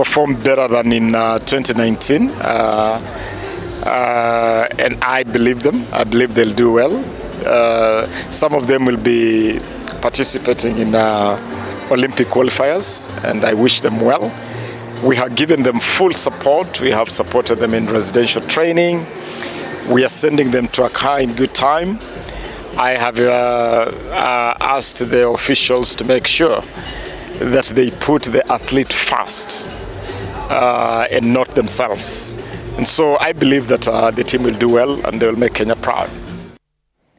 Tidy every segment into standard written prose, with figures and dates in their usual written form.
perform better than in 2019. And I believe them. I believe they'll do well. Some of them will be participating in Olympic qualifiers, and I wish them well. We have given them full support. We have supported them in residential training. We are sending them to Accra in good time. I have asked the officials to make sure that they put the athlete first and not themselves. And so I believe that the team will do well and they will make Kenya proud.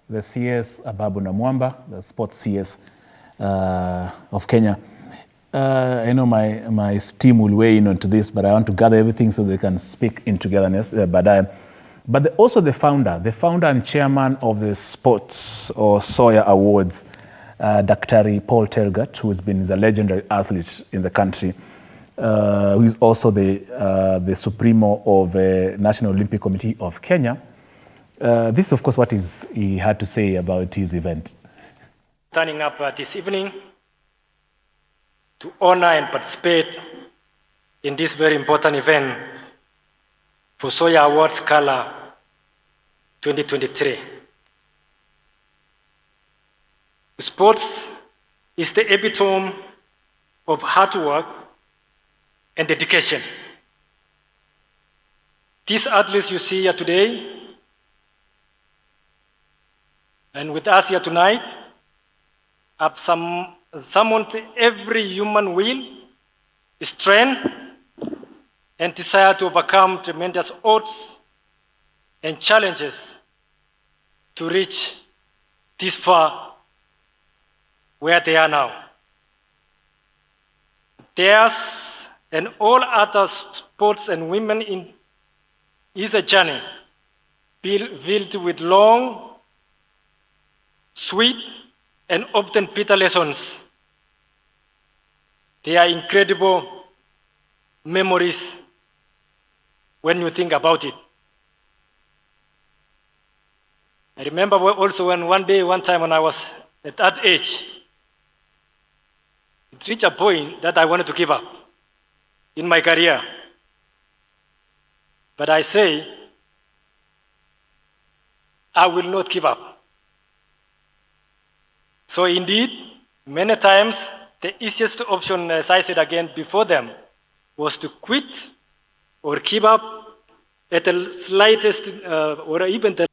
The CS Ababu Namwamba, the sports CS of Kenya. I know my team will weigh in onto this, but I want to gather everything so they can speak in togetherness. But also the founder and chairman of the Sports or SOYA Awards, Dr. Paul Tergat, who has been a legendary athlete in the country, who is also the Supremo of the National Olympic Committee of Kenya. This is, of course, what he had to say about his event. Turning up this evening to honor and participate in this very important event for SOYA Awards Color 2023. Sports is the epitome of hard work and dedication. These athletes you see here today and with us here tonight have summoned every human will, strength, and desire to overcome tremendous odds and challenges to reach this far where they are now. Theirs and all other sports and women is a journey filled with long, sweet, and often bitter lessons. They are incredible memories when you think about it. I remember also when one time when I was at that age, it reached a point that I wanted to give up in my career. But I say, I will not give up. So indeed, many times, the easiest option, as I said again before them, was to quit or give up at the slightest or even the...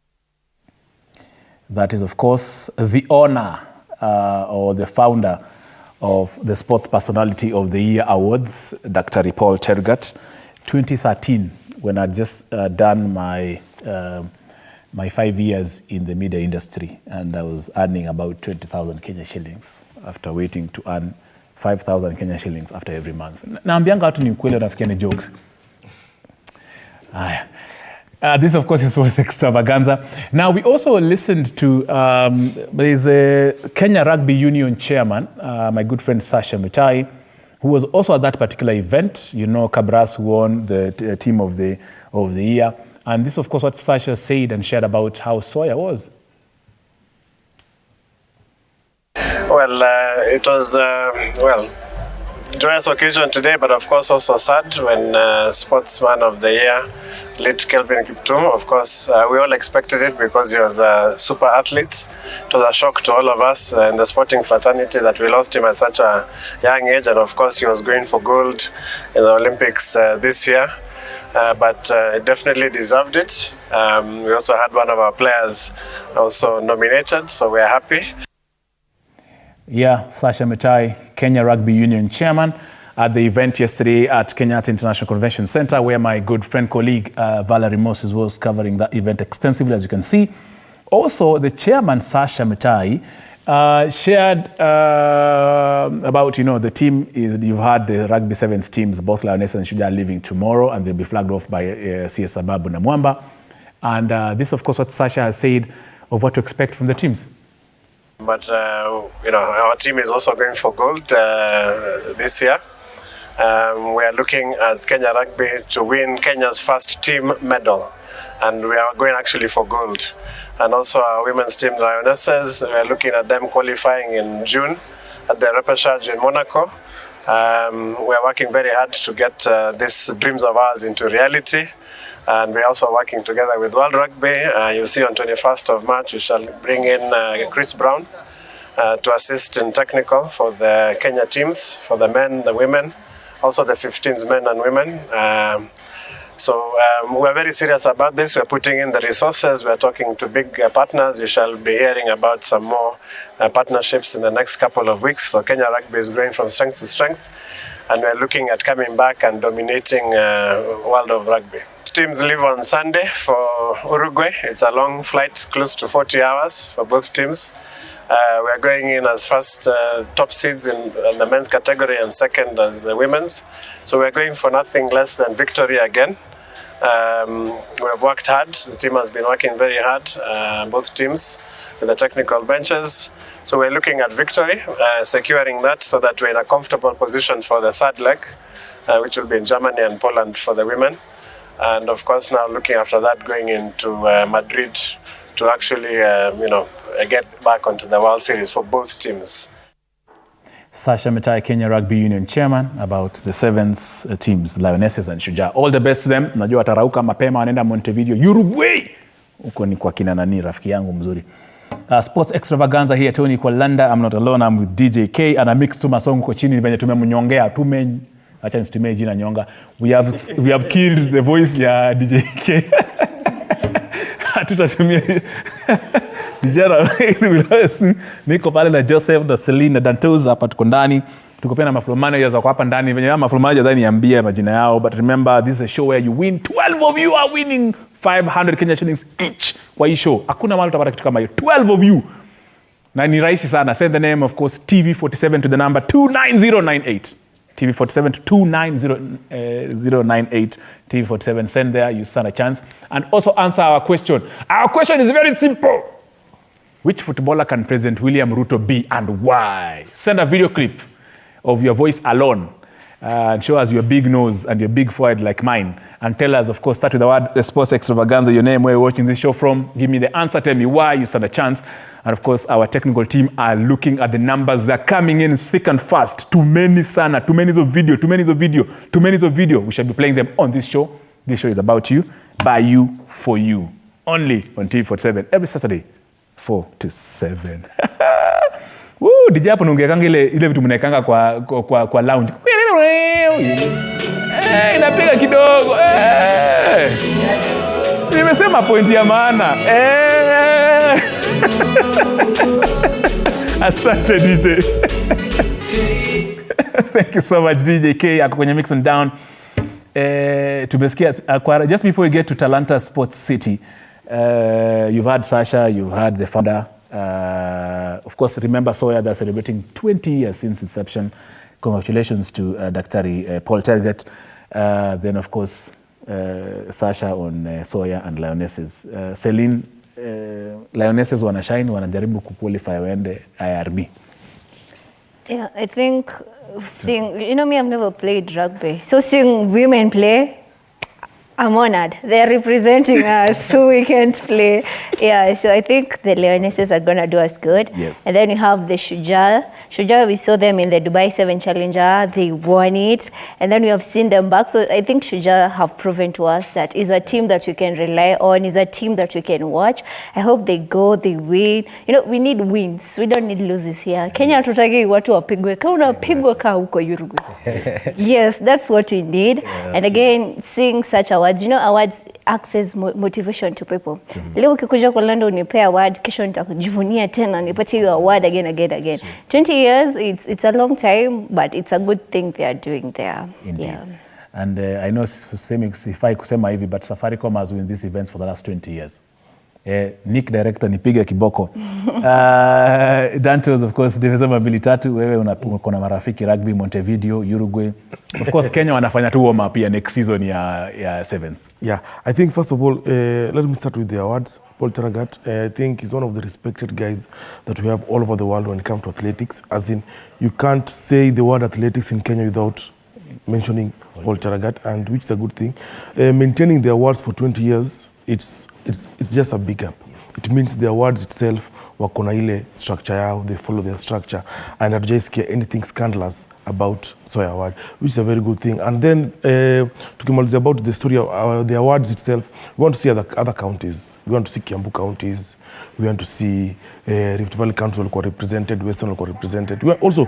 That is, of course, the honor or the founder of the Sports Personality of the Year Awards, Dr. Paul Tergat, 2013, when I just done my 5 years in the media industry, and I was earning about 20,000 Kenya shillings after waiting to earn 5,000 Kenya shillings after every month. Naambianga watu ni ukweli unafikia ni jokes. This, of course, is Sports Extravaganza. Now, we also listened to, there's a Kenya Rugby Union chairman, my good friend Sasha Mutai, who was also at that particular event. You know, Kabras won the team of the year. And this, of course, what Sasha said and shared about how SOYA was. Well, it was, joyous occasion today, but of course also sad when Sportsman of the Year, late Kelvin Kiptum. Of course, we all expected it because he was a super athlete. It was a shock to all of us in the sporting fraternity that we lost him at such a young age, and of course he was going for gold in the Olympics this year. But he definitely deserved it. We also had one of our players also nominated, so we are happy. Yeah, Sasha Mutai, Kenya Rugby Union chairman, at the event yesterday at Kenyatta International Convention Center, where my good friend, colleague Valerie Moses was covering that event extensively, as you can see. Also, the chairman, Sasha Mutai, shared about, the team. You've had the Rugby Sevens teams, both Lioness and Shujaa, leaving tomorrow, and they'll be flagged off by CS Ababu Namwamba. And this, of course, what Sasha has said of what to expect from the teams. But, our team is also going for gold this year. We are looking as Kenya Rugby to win Kenya's first team medal. And we are going actually for gold. And also our women's team, Lionesses, we are looking at them qualifying in June at the repechage in Monaco. We are working very hard to get these dreams of ours into reality. And we're also working together with World Rugby. You'll see on 21st of March, we shall bring in Chris Brown to assist in technical for the Kenya teams, for the men, the women, also the 15s men and women. So we're very serious about this. We're putting in the resources. We're talking to big partners. You shall be hearing about some more partnerships in the next couple of weeks. So Kenya Rugby is growing from strength to strength. And we're looking at coming back and dominating world of rugby. Teams leave on Sunday for Uruguay. It's a long flight, close to 40 hours for both teams. We are going in as first top seeds in the men's category and second as the women's. So we're going for nothing less than victory again. We have worked hard. The team has been working very hard, both teams, with the technical benches. So we're looking at victory, securing that so that we're in a comfortable position for the third leg, which will be in Germany and Poland for the women. And of course, now looking after that, going into Madrid to actually, get back onto the World Series for both teams. Sasha Metai, Kenya Rugby Union Chairman, about the sevens teams, Lionesses and Shujaa. All the best to them. Najua watarauka mapema, wanaenda Montevideo, Uruguay. Huko ni kwa kina nani, rafiki yangu mzuri. Sports Extravaganza here, Tony kwa Landa. I'm not alone, I'm with DJ K. And a mix tu masongo kwa chini, venye tumemnyongea, acha nisitumie jina nyonga. We have killed the voice ya DJ K. Hatutatumia Dijara. Niko pale na Joseph, na Celine, na Dantos hapa tuko ndani. Tuko pia na maflow managers wako hapa ndani. Venye maflow managers ndani niambie majina yao. But remember, this is a show where you win. 12 of you are winning 500 Kenya shillings each kwa hii show. Hakuna mahali utapata kitu kama hiyo. 12 of you. Na ni rahisi sana. Send the name, of course, TV47 to the number 29098. TV47 to 29098. TV47, send there, you stand a chance. And also answer our question. Our question is very simple. Which footballer can President William Ruto be and why? Send a video clip of your voice alone and show us your big nose and your big forehead like mine. And tell us, of course, start with the word the Sports Extravaganza, your name, where you're watching this show from. Give me the answer, tell me why, you stand a chance. And of course, our technical team are looking at the numbers. They're coming in thick and fast. Too many sana, too many of video. We shall be playing them on this show. This show is about you, by you, for you. Only on TV47 every Saturday, 4 to 7. Woo, DJ hapo nungekanga ile vitu mnaekanga kwa lounge. Inapiga kidogo. Nimesema point ya maana. Asante DJ. Thank you so much DJ K. Ako kwenye mix and down. Tumesikia just before we get to Talanta Sports City, you've had Sasha, you've had the founder. Of course, remember SOYA, they're celebrating 20 years since inception. Congratulations to Daktari Paul Tergat. Then, of course, Sasha on SOYA and Lionesses. Celine, Lionesses wanashine, wanajaribu kuqualify waende IRB. Yeah, I think seeing, me, I've never played rugby. So seeing women play, I'm honored. They're representing us so we can't play. Yeah, so I think the Lionesses are going to do us good. Yes. And then we have the Shujaa. Shujaa, we saw them in the Dubai 7 Challenger. They won it. And then we have seen them back. So I think Shujaa have proven to us that is a team that we can rely on, is a team that we can watch. I hope they go, they win. We need wins. We don't need losses here. Kenya tutaki watu wapigwe. Kama unapigwa kaa huko Uruguay. Yes, that's what we need. Yeah, and again, seeing such awards, awards acts as motivation to people. Leo ukikuja kwa London unipe award, kesho nitakujivunia tena nipatie hiyo award again. 20 years, it's a long time, but it's a good thing they are doing there. Indeed. Yeah. And I know sifai kusema hivi, but Safaricom has been these events for the last 20 years. Nick director nipige kiboko. Dantos, of course, nimesema 2-3, wewe uko na marafiki rugby Montevideo, Uruguay. Of course, Kenya wanafanya tu warm up ya next season ya sevens. Yeah, I think first of all, let me start with the awards. Paul Tergat, I think he's one of the respected guys that we have all over the world when it comes to athletics. As in, you can't say the word athletics in Kenya without mentioning Paul Tergat, and which is a good thing. Maintaining the awards for 20 years, it's just a big up. it means the awards itself wako na ile structure yao, they follow their structure, and hatujaisikia anything scandalous about SOYA Award, which is a very good thing. And then tukimalizia about the story of the awards itself, we want to see other counties. We want to see Kiambu counties, we want to see Rift Valley Council walikuwa represented, Western walikuwa represented. We are also,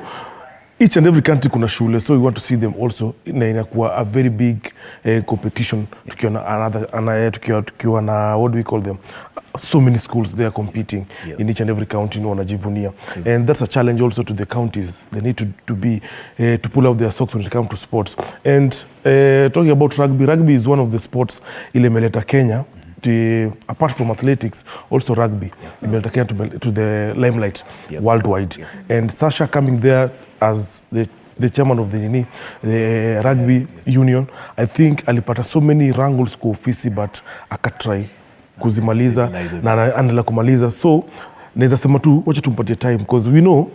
each and every country kuna shule, so we want to see them also. Na inakuwa a very big competition, tukiwa na what do we call them, so many schools they are competing in each and every county, wanajivunia. And that's a challenge also to the counties. They need to be to pull out their socks when it comes to sports. And talking about rugby is one of the sports ile imeleta Kenya apart from athletics, also rugby imeleta Kenya to the limelight worldwide. And Sasha coming there as the chairman of the rugby union, I think alipata so many wrangles kwa ofisi, but akatry kuzimaliza na anaendelea kumaliza. So naweza sema tu wacha tumpatie time, because we know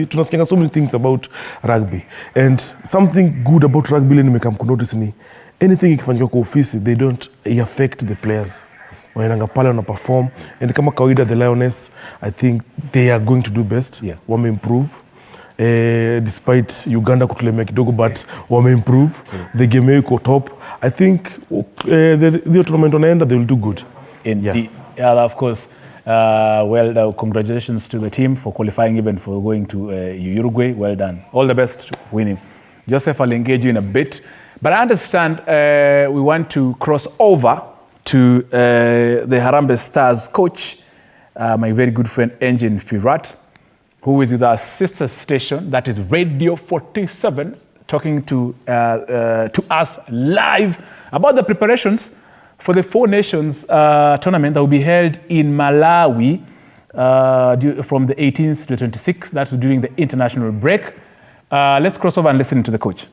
tunasikia so many things about rugby, and something good about rugby nimekam kunotice ni anything ikifanywa kwa ofisi, they don't affect the players. Wanaenda pale wana perform, and kama kawaida the Lioness, I think they are going to do best. Wame improve despite Uganda kutulemea kidogo, but wame improve. The game iko top. I think the tournament wanaenda, they will do good. Of course. Congratulations to the team for qualifying, even for going to Uruguay. Well done. All the best winning. Joseph, I'll engage you in a bit. But I understand we want to cross over to the Harambee Stars coach, my very good friend Engin Firat, who is with our sister station, that is Radio 47, talking to us live about the preparations for the Four Nations tournament that will be held in Malawi from the 18th to the 26th. That's during the international break. Let's cross over and listen to the coach.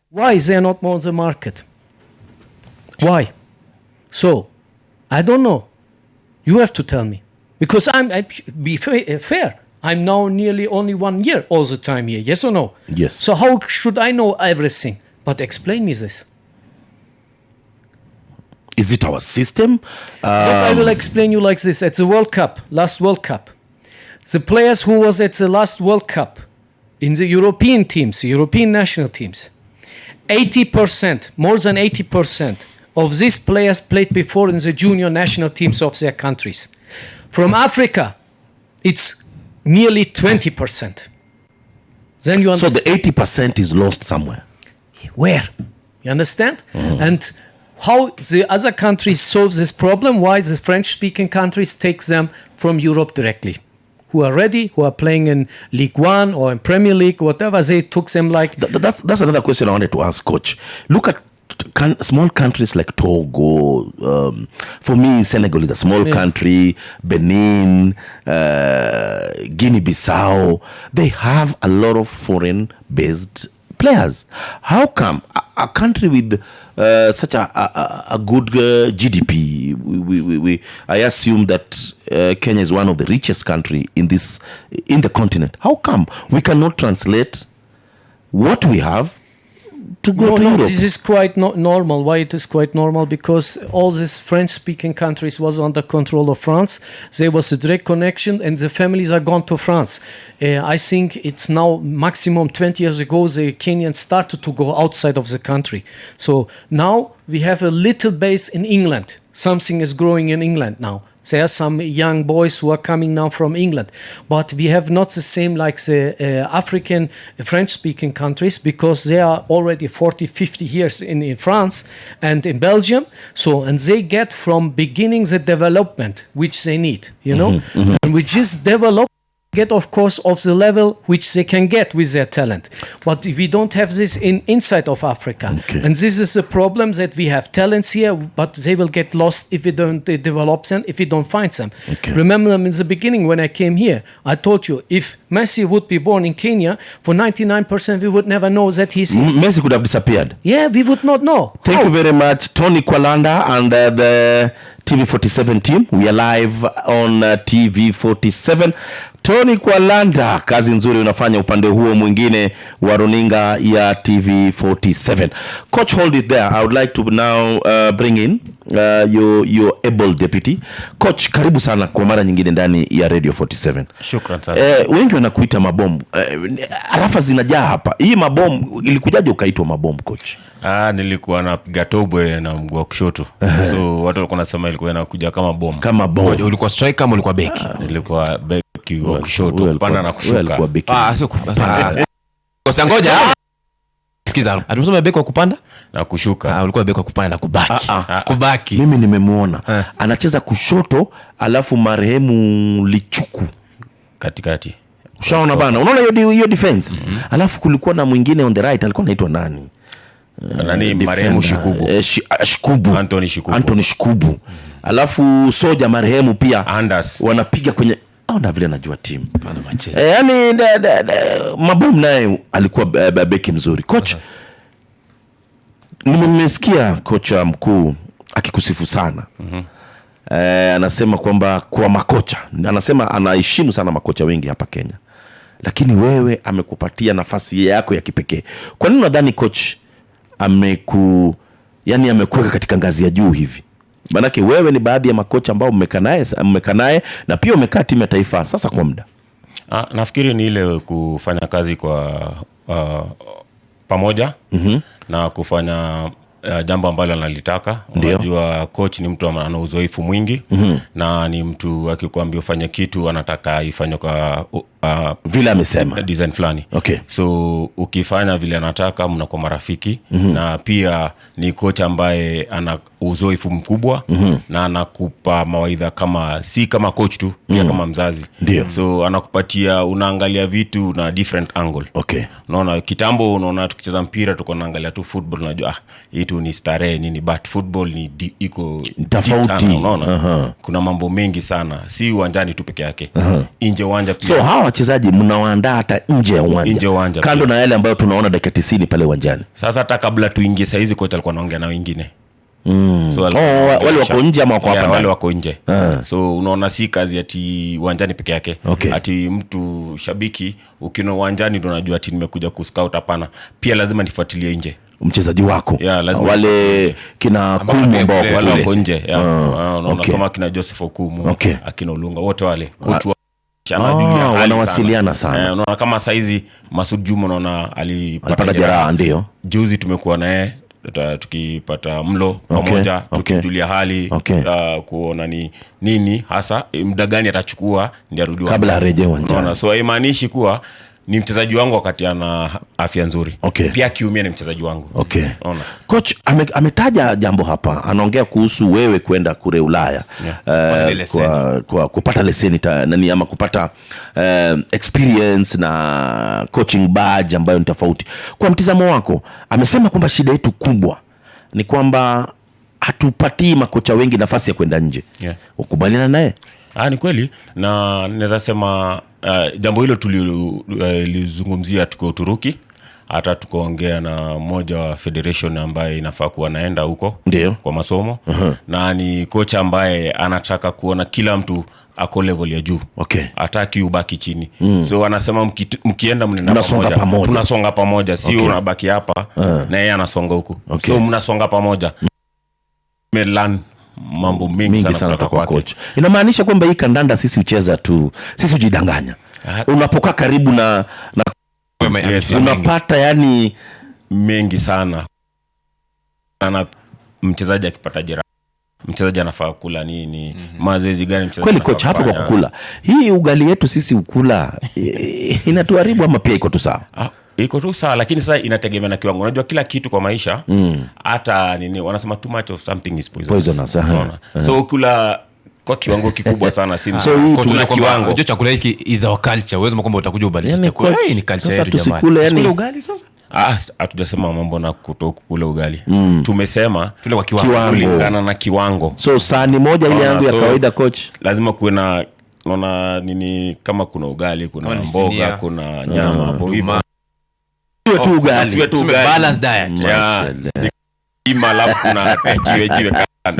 Why is there not more on the market? Why? So, I don't know. You have to tell me. Because be fair. I'm now nearly only 1 year all the time here. Yes or no? Yes. So how should I know everything? But explain me this. Is it our system? I will explain you like this. At the World Cup, last World Cup, the players who was at the last World Cup in the European teams, the European national teams, 80%, more than 80% of these players played before in the junior national teams of their countries. From Africa, it's nearly 20%. Then you understand. So the 80% is lost somewhere. Where? You understand? And how the other countries solve this problem? Why the French-speaking countries take them from Europe directly? Who are ready, who are playing in League One or in Premier League, whatever, they took them like... That's another question I wanted to ask, Coach. Look at small countries like Togo. For me, Senegal is a small country. Benin, Guinea-Bissau. They have a lot of foreign-based players. How come a country with such a good GDP, I assume that Kenya is one of the richest country in the continent. How come we cannot translate what we have to go to Europe? This is quite normal. Why it is quite normal? Because all these French-speaking countries was under control of France. There was a direct connection, and the families are gone to France. I think it's now maximum 20 years ago the Kenyans started to go outside of the country. So now we have a little base in England. Something is growing in England now. There are some young boys who are coming now from England. But we have not the same like the African French-speaking countries, because they are already 40, 50 years in France and in Belgium. So, and they get from beginning the development which they need, you know? And we just develop, get of course of the level which they can get with their talent. But we don't have this inside of Africa. And this is a problem, that we have talents here, but they will get lost if we don't develop them, if we don't find them. Remember in the beginning when I came here, I told you, if Messi would be born in Kenya, for 99% we would never know that he's here. Messi could have disappeared. Yeah, we would not know. Thank you very much, Tony Kwalanda and the TV47 team. We are live on TV47. Tony Kwalanda, kazi nzuri unafanya upande huo mwingine wa runinga ya TV47. Coach, hold it there. I would like to now bring in your able deputy. Coach, karibu sana kwa mara nyingine ndani ya Radio 47. Shukran sana. Wengi wanakuita mabomu. Arafa zinajaa hapa. Hii mabomu ilikujaje ukaitwa mabomu, coach? Nilikuwa napiga tobwe na mguu wa kushoto. So watu walikuwa nasema ilikuwa inakuja kama bomu. Kama bomu. Ulikuwa striker ama ulikuwa beki? Nilikuwa beki wa kushoto, kupanda na kushuka. Sio kupanda. Kosa ngoja. Sikiza. Atumsema beki wa kupanda na kushuka. Ulikuwa beki wa kupanda na kubaki. Kubaki. Mimi nimemuona. Anacheza kushoto, alafu marehemu Lichuku katikati. Ushaona bana? Unaona hiyo defense? Alafu kulikuwa na mwingine on the right, alikuwa anaitwa nani? Marehemu Shikubu. Shikubu. Anthony Shikubu. Alafu Soja marehemu pia Anders. Wanapiga kwenye na vile najua timu. Yaani mabomu naye alikuwa beki mzuri. Coach, nimesikia kocha mkuu akikusifu sana. Anasema kwamba kwa makocha, anasema anaheshimu sana makocha wengi hapa Kenya, lakini wewe amekupatia nafasi yako ya kipekee. Kwa nini unadhani coach amekuweka katika ngazi ya juu hivi? Manake wewe ni baadhi ya makocha ambao mmekaa naye na pia umekaa timu ya taifa sasa kwa muda. Nafikiri ni ile kufanya kazi kwa pamoja na kufanya jambo ambalo analitaka. Unajua coach ni mtu ana uzoefu mwingi na ni mtu akikwambia ufanye kitu anataka ifanywe kwa vile amesema design fulani. Okay. So ukifanya vile anataka mnakuwa marafiki na pia ni coach ambaye ana uzoefu mkubwa na anakupa mawaidha si kama coach tu, pia kama mzazi. Ndio. So anakupatia, unaangalia vitu na different angle. Okay. Unaona kitambo, unaona tukicheza mpira tuko naangalia tu football, unajua hii tu ni starehe nini, but football ni iko tofauti. Unaona kuna mambo mengi sana, si uwanjani tu peke yake, nje uwanja pia. So hawa wachezaji mnawaandaa hata nje ya uwanja, kando na yale ambayo tunaona dakika 90 pale uwanjani. Sasa hata kabla tuingie saa hizi kocha alikuwa anaongea na wengine. So wale wako nje ama wako hapa? Wale wako nje. So unaona si kazi ati uwanjani peke yake. Okay. Ati mtu shabiki ukiona uwanjani ndio unajua ati nimekuja kuscout, hapana. Pia lazima nifuatilie nje mchezaji wako. Lazima wale kina Kumu ambao wale wako nje. Unaona kama kina Joseph Okumu, akina Olunga, wote wale coach wanawasiliana sana. Unaona kama saizi Masud Juma unaona alipata jeraha. Ndio juzi tumekuwa naye tukipata mlo pamoja, tukijulia hali, kuona ni nini hasa muda gani atachukua ndio arudi kabla arejee uwanjani. So haimaanishi kuwa ni mchezaji wangu wakati ana afya nzuri. Pia kiumia ni mchezaji wangu. Coach ametaja jambo hapa, anaongea kuhusu wewe kwenda kule Ulaya kwa kupata leseni ama kupata experience na coaching badge ambayo ni tofauti. Kwa mtizamo wako, amesema kwamba shida yetu kubwa ni kwamba hatupatii makocha wengi nafasi ya kwenda nje. Ukubaliana naye? Ni kweli, na naweza sema jambo hilo tulizungumzia tuko Uturuki, hata tukaongea na mmoja wa federation ambaye inafaa kuwa naenda huko kwa masomo. Na ni kocha ambaye anataka kuona kila mtu ako level ya juu. Hataki ubaki chini. So anasema mkienda mnaenda pamoja. Tunasonga pamoja, si unabaki hapa na yeye anasonga huko. So mnasonga pamoja. Melan mambo mengi sana kwa coach. Inamaanisha kwamba hii kandanda sisi ucheza tu, sisi ujidanganya. Unapokaa karibu na unapata yani mengi sana. Mchezaji akipata jeraha, mchezaji anafaa kula nini, mazoezi gani mchezaji. Kweli coach, hapo kwa kukula. Hii ugali yetu sisi ukula inatuharibu ama pia iko tu sawa? Iko tu sawa, lakini sasa inategemea na kiwango. Unajua kila kitu kwa maisha hata nini wanasema too much of something is poisonous. So ukula kwa kiwango kikubwa sana si tuna kiwango. Unajua chakula hiki is our culture. Wewe kwamba utakuja ubadilishe chakula. Ni culture yetu jamaa. Tusikule ugali sasa. Hatujasema mambo na kutokula ugali. Tumesema tule kwa kiwango kulingana na kiwango. So sahani moja ile yangu ya kawaida coach, lazima kuwe na nini, kama kuna ugali, kuna mboga, kuna nyama hapo hivyo. Tu ugali. Balance diet. Ima lafu na jiwe Kwa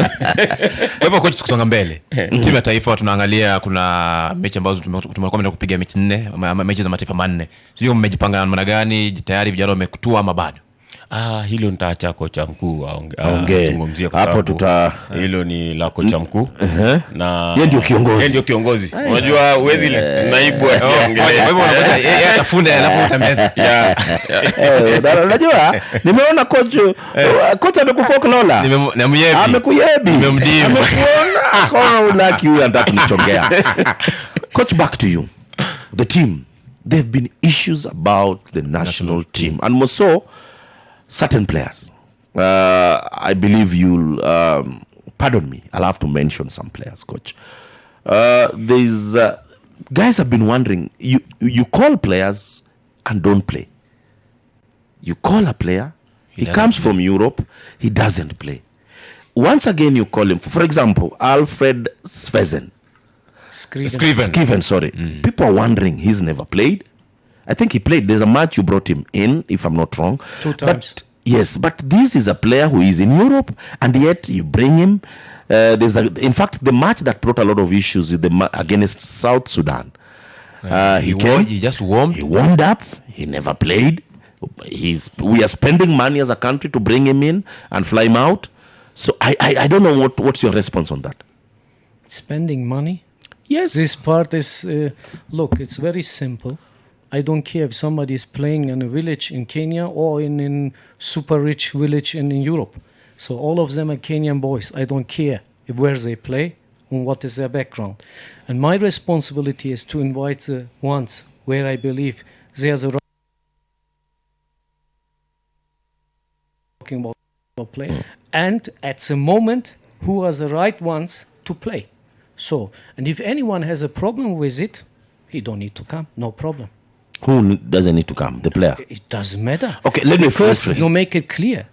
hivyo coach, kusonga mbele, timu ya taifa tunaangalia, kuna mechi ambazo tumekuwa kupiga mechi 4, mechi za mataifa 4. Sio mmejipanga namna gani? Tayari vijana wamekutua ama bado? Hilo nitaacha kocha mkuu aongee hapo. Hilo ni la kocha mkuu na yeye ndio kiongozi. Unajua uwezi naibu aongee. Kwa hivyo unakuta yeye atafunda alafu utameza. Unajua nimeona kocha amekufoka Lola. Amekuyebi. Amekuona. Kwa unaki huyu anataka kumchongea. Coach, back to you. The team, there have been issues about the national team, and more so certain players. I believe you'll pardon me, I'll have to mention some players, coach. There's guys have been wondering, you call players and don't play. You call a player, he comes from Europe, he doesn't play. Once again you call him, for example, Alfred Svezen. Scriven, sorry. People are wondering, he's never played. I think he played. There's a match you brought him in, if I'm not wrong. 2 times. But this is a player who is in Europe, and yet you bring him. In fact, the match that brought a lot of issues is against South Sudan. He just warmed. He warmed up. He never played. We are spending money as a country to bring him in and fly him out. So I don't know what's your response on that. Spending money? Yes. This part is, look, it's very simple. I don't care if somebody is playing in a village in Kenya or in super rich village in Europe. So all of them are Kenyan boys. I don't care where they play and what is their background. And my responsibility is to invite the ones where I believe they are the right talking about play. And at the moment, who are the right ones to play. So, and if anyone has a problem with it, he don't need to come, no problem. Who doesn't need to come? The player? It doesn't matter. Okay, let me first make it clear.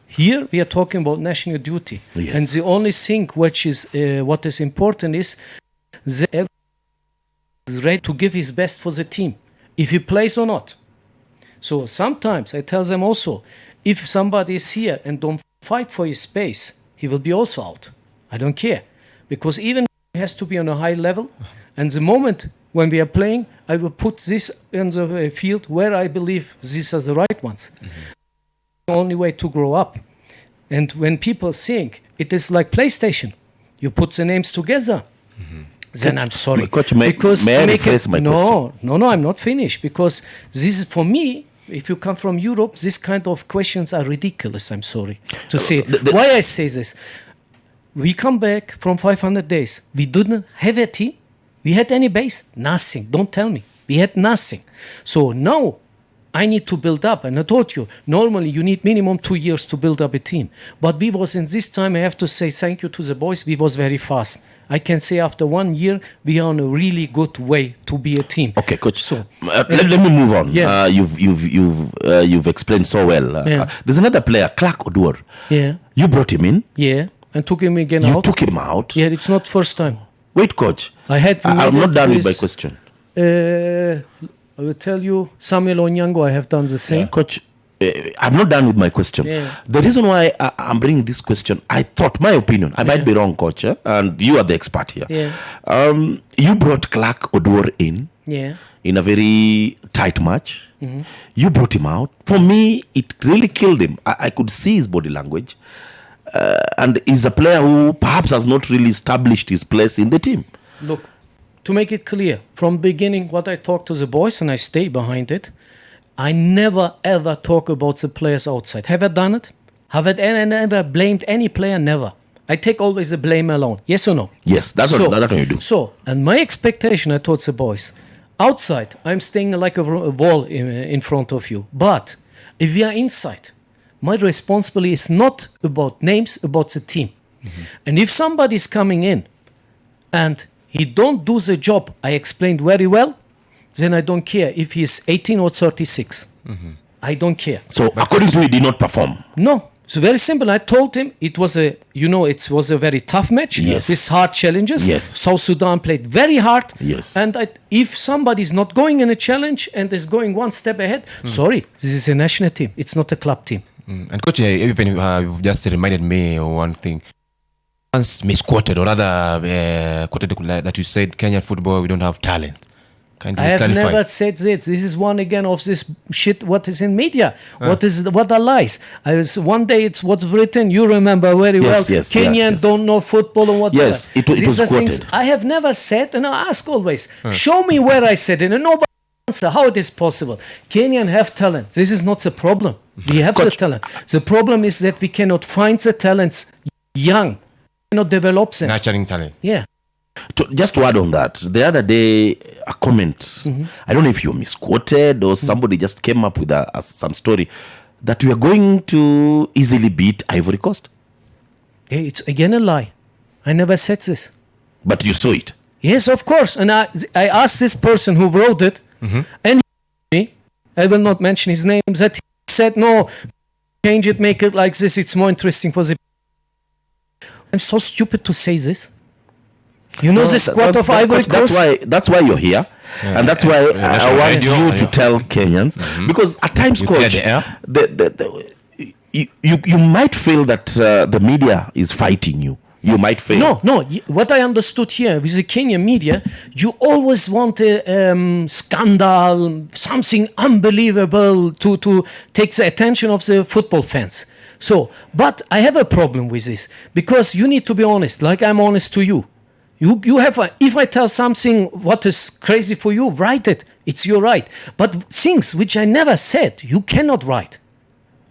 Here we are talking about national duty. Yes. And the only thing which is what is important is the is ready to give his best for the team, if he plays or not. So sometimes I tell them also, if somebody is here and don't fight for his space, he will be also out. I don't care. Because even he has to be on a high level, and the moment when we are playing, I will put this in the field where I believe these are the right ones. The only way to grow up. And when people think it is like PlayStation, you put the names together, then I'm sorry. Coach, may I rephrase my question? No, I'm not finished. Because this is, for me, if you come from Europe, these kind of questions are ridiculous, I'm sorry to say. Why I say this? We come back from 500 days. We didn't have a team. We had any base? Nothing. Don't tell me. We had nothing. So now I need to build up. And I told you, normally you need minimum 2 years to build up a team. But we was in this time, I have to say thank you to the boys. We was very fast. I can say after 1 year, we are on a really good way to be a team. Okay, coach. So let me move on. Yeah. You've explained so well. There's another player, Clark Oduor. Yeah. You brought him in. Yeah. And took him again out. You took him out. Yeah, it's not first time. Wait, coach. I'm not done with my question. I will tell you, Samuel Onyango, I have done the same. Coach, I'm not done with my question. Yeah. The reason why I'm bringing this question, I thought, my opinion, I might be wrong, coach, and you are the expert here. Yeah. You brought Clark Oduor in a very tight match. You brought him out. For me, it really killed him. I could see his body language. And he's a player who perhaps has not really established his place in the team. Look, to make it clear, from beginning, what I talk to the boys, and I stay behind it, I never ever talk about the players outside. Have I done it? Have I ever blamed any player? Never. I take always the blame alone. Yes or no? Yes, that's what you do. So, and my expectation, I told the boys, outside, I'm staying like a wall in front of you. But if we are inside, my responsibility is not about names, about the team. And if somebody is coming in and he don't do the job I explained very well, then I don't care if he is 18 or 36. I don't care. So according to you, he did not perform? No. It's very simple. I told him it was a very tough match. Yes. With hard challenges. Yes. South Sudan played very hard. Yes. And if somebody is not going in a challenge and is going one step ahead, sorry, this is a national team. It's not a club team. And coach, even you've just reminded me of one thing. once misquoted or rather quoted that you said Kenyan football, we don't have talent. I have never said that. This is one again of this shit. What is in media? What are lies? One day it's what's written. You remember very well. Kenyans don't know football or whatever. Yes, it was quoted. Things I have never said, and I ask always. Show me where I said it, and nobody answer how it is possible. Kenyan have talent. This is not the problem. We have the talent. The problem is that we cannot find the talents young, cannot develop them. Nurturing talent. Yeah. Just to add on that, the other day, a comment, I don't know if you misquoted or somebody just came up with some story that we are going to easily beat Ivory Coast. Hey, it's again a lie. I never said this. But you saw it? Yes, of course. And I asked this person who wrote it, and I will not mention his name, that he said, no, change it, make it like this, it's more interesting for the... I'm so stupid to say this. You know the squad of Ivory Coast? That's why you're here. And that's why I want you to tell Kenyans. Because at times, Coach, you might feel that the media is fighting you. You might fail. No. What I understood here with the Kenyan media, you always want a scandal, something unbelievable to take the attention of the football fans. So, but I have a problem with this because you need to be honest, like I'm honest to you. You have if I tell something what is crazy for you, write it. It's your right. But things which I never said, you cannot write.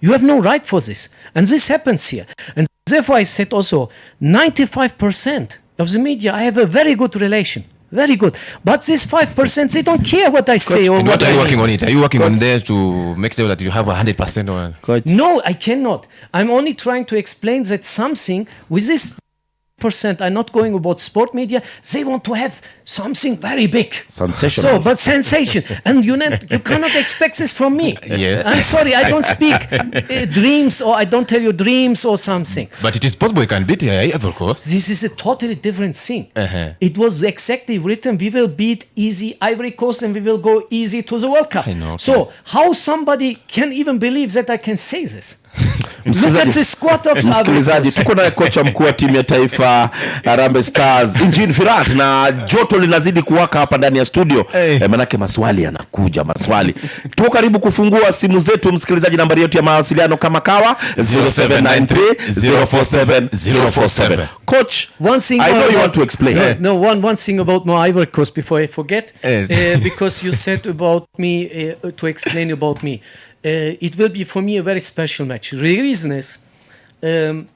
You have no right for this. And this happens here. And therefore I said also 95% of the media, I have a very good relation. Very good. But this 5%, they don't care what I say. Or what are you working on it? Are you working on there to make sure that you have 100% or... No, I cannot. I'm only trying to explain that something with this percent are not going about sport media. They want to have something very big, sensational. So, but sensation, and you cannot expect this from me. Yes, I'm sorry, I don't speak dreams, or I don't tell you dreams or something. But it is possible you can beat Ivory Coast. This is a totally different thing. It was exactly written. We will beat easy Ivory Coast, and we will go easy to the World Cup. I know. So how somebody can even believe that I can say this? Look at the squad of msikilizaji, tuko na kocha mkuu wa timu ya taifa Harambee Stars Injini Firat, na joto linazidi kuwaka hapa ndani ya studio. Manake maswali yanakuja, maswali. Tuko karibu kufungua simu zetu msikilizaji, nambari yetu ya mawasiliano kama kawa 0793047047. Coach, one thing I know you want to explain. One thing about my Ivory Coast before I forget, because you said about me to explain about me. It will be for me a very special match. The reason is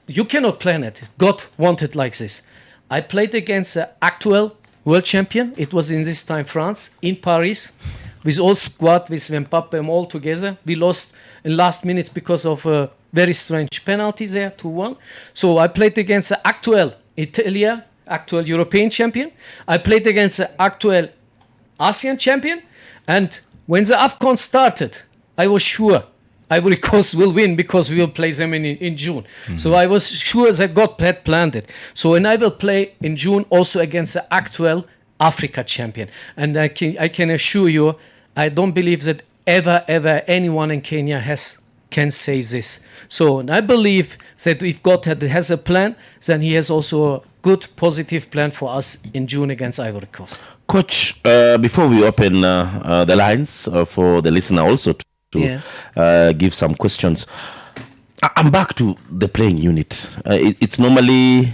you cannot plan it. God wanted like this. I played against the actual world champion. It was in this time France, in Paris, with all squad, with Mbappe and all together. We lost in last minutes because of a very strange penalty there, 2-1. So I played against the actual Italia, actual European champion. I played against the actual ASEAN champion. And when the AFCON started, I was sure Ivory Coast will win because we will play them in June. So I was sure that God had planned it. So and I will play in June also against the actual Africa champion. And I can assure you, I don't believe that ever anyone in Kenya can say this. So and I believe that if God has a plan, then he has also a good, positive plan for us in June against Ivory Coast. Coach, before we open the lines for the listener also to give some questions, I'm back to the playing unit. It's normally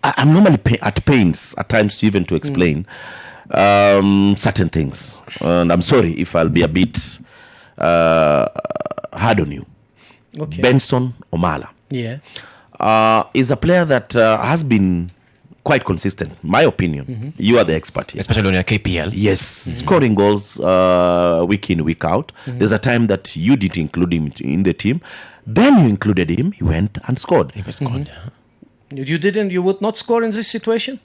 I'm normally at pains at times to even to explain certain things, and I'm sorry if I'll be a bit hard on you. Okay. Benson Omala is a player that has been quite consistent, my opinion. You are the expert here. Especially on your KPL. Yes, scoring goals week in, week out. There's a time that you didn't include him in the team. Then you included him, he went and scored. You didn't, you would not score in this situation?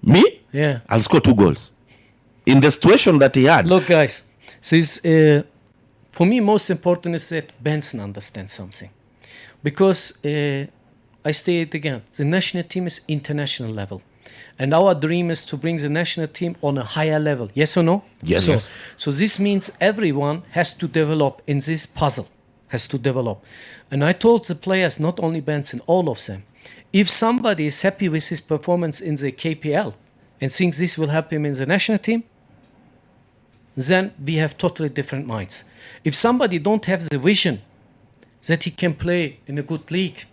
Me? Yeah. I'll score 2 goals. In the situation that he had. Look guys, this, for me most important is that Benson understands something. Because I say it again, the national team is international level. And our dream is to bring the national team on a higher level. Yes or no? Yes. So this means everyone has to develop in this puzzle. has to develop. And I told the players, not only Benson, all of them, if somebody is happy with his performance in the KPL and thinks this will help him in the national team, then we have totally different minds. If somebody don't have the vision that he can play in a good league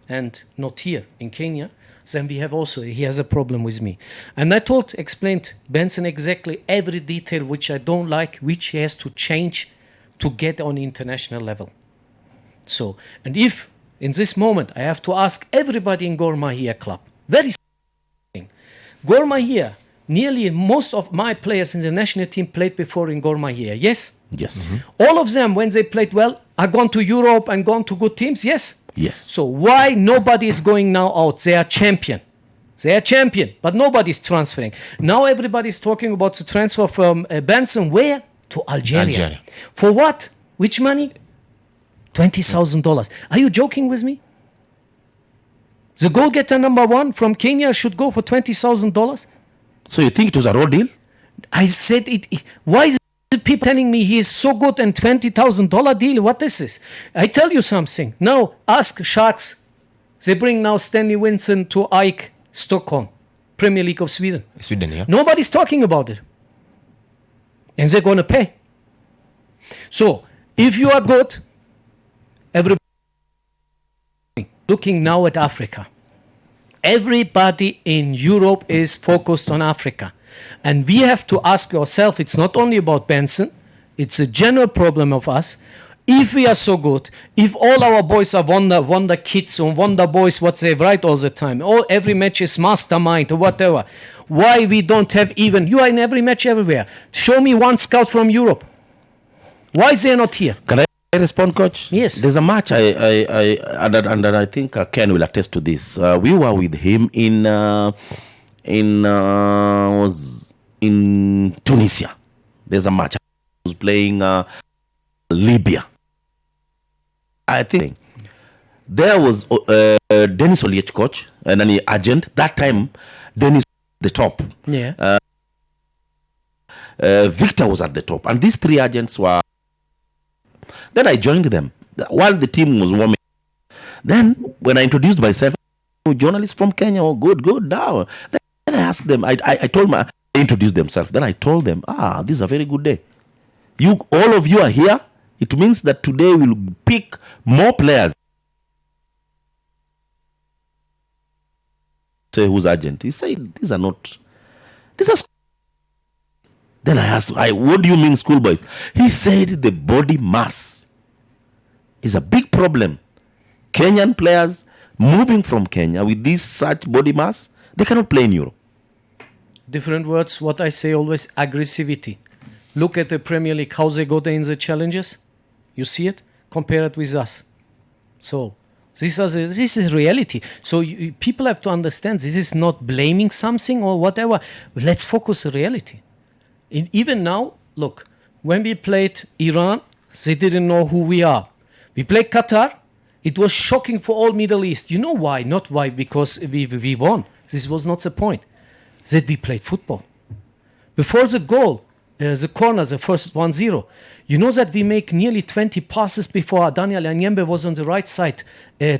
and not here in Kenya, then he has a problem with me. And I explained Benson exactly every detail which I don't like, which he has to change to get on international level. So, and if in this moment I have to ask everybody in Gor Mahia club, very simple. Gor Mahia, nearly most of my players in the national team played before in Gor Mahia, yes? Yes. All of them, when they played well, are gone to Europe and gone to good teams, yes? Yes. So why nobody is going now out? They are champion. They are champion, but nobody is transferring. Now everybody is talking about the transfer from Benson, where? To Algeria. For what? Which money? $20,000. Are you joking with me? The goal-getter number 1 from Kenya should go for $20,000? So you think it was a raw deal? I said it. Why is the people telling me he is so good and $20,000 deal? What is this? I tell you something. Now ask Sharks. They bring now Stanley Winston to AIK Stockholm, Premier League of Sweden. Sweden, yeah. Nobody's talking about it. And they're going to pay. So if you are good, everybody looking now at Africa. Everybody in Europe is focused on Africa. And we have to ask ourselves, it's not only about Benson, it's a general problem of us. If we are so good, if all our boys are wonder kids or wonder boys, what they write all the time, every match is mastermind or whatever, why we don't have even, you are in every match everywhere. Show me one scout from Europe. Why is they not here? Can I respond, coach? Yes. There's a match and I think Ken will attest to this. We were with him in Tunisia. There's a match. He was playing Libya. I think there was Dennis Oliech, coach, and an agent. That time, Dennis the top. Yeah. Victor was at the top, and these 3 agents were. Then I joined them while the team was warming. Then when I introduced myself, journalists from Kenya, good now. Then I asked them. I told them. They introduced themselves. Then I told them, this is a very good day. All of you are here. It means that today we'll pick more players. Say who's agent? He said, these are. Then I asked, what do you mean schoolboys? He said the body mass is a big problem. Kenyan players moving from Kenya with this such body mass, they cannot play in Europe. Different words, what I say always, aggressivity. Look at the Premier League, how they go there in the challenges. You see it? Compare it with us. So this is reality. So people have to understand this is not blaming something or whatever. Let's focus on reality. Even now, look, when we played Iran, they didn't know who we are. We played Qatar. It was shocking for all Middle East. You know why? Not why because we won. This was not the point. That we played football. Before the goal, the corner, the first 1-0, you know that we make nearly 20 passes before Daniel Anyembe was on the right side,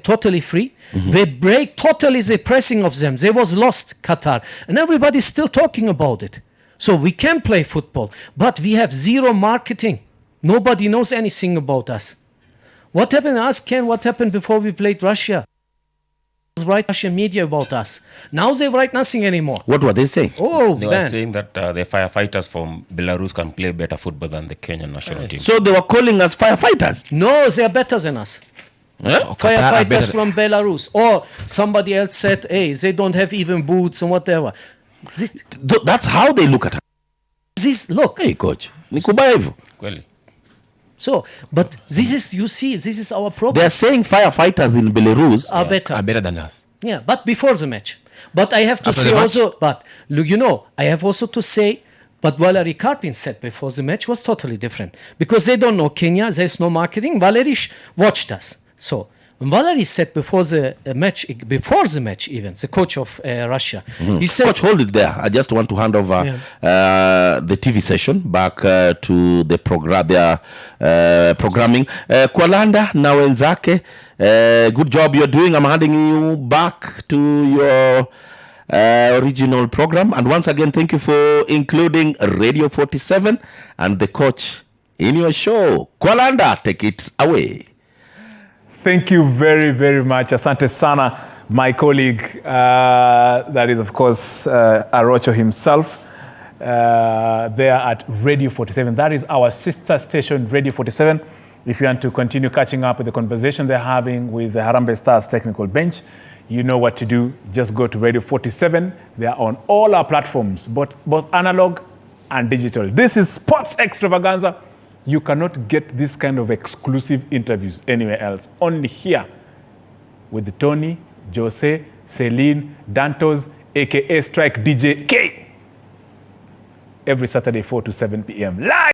totally free. Mm-hmm. They break totally the pressing of them. They was lost, Qatar. And everybody's still talking about it. So we can play football, but we have zero marketing. Nobody knows anything about us. What happened? Ask Ken what happened before we played Russia. Write Russian media about us. Now they write nothing anymore. What were they saying? They were saying that the firefighters from Belarus can play better football than the Kenyan national team. So they were calling us firefighters? No, they are better than us. Firefighters from Belarus. Or somebody else said, hey, they don't have even boots and whatever. That's how they look at us. Look. Hey, coach. Nikubaevu. So, but this is, you see, this is our problem. They are saying firefighters in Belarus are better. Are better than us. Yeah, but before the match. But I have to say also, but you know, I have also to say, but Valery Karpin said before the match was totally different. Because they don't know Kenya, there's no marketing. Valery watched us. So, Valery said before the match even, the coach of Russia, he said, Coach, hold it there. I just want to hand over the TV session back to the programming. Kwalanda na wenzake, good job you're doing. I'm handing you back to your original program. And once again, thank you for including Radio 47 and the coach in your show. Kwalanda, take it away. Thank you very, very much. Asante sana, my colleague, that is, of course, Arocho himself, there at Radio 47. That is our sister station, Radio 47. If you want to continue catching up with the conversation they're having with the Harambee Stars technical bench, you know what to do. Just go to Radio 47. They are on all our platforms, both analog and digital. This is Sports Extravaganza. You cannot get this kind of exclusive interviews anywhere else. Only here with Tony, Jose, Celine, Dantos, aka Strike DJ K. Every Saturday, 4 to 7 p.m. live.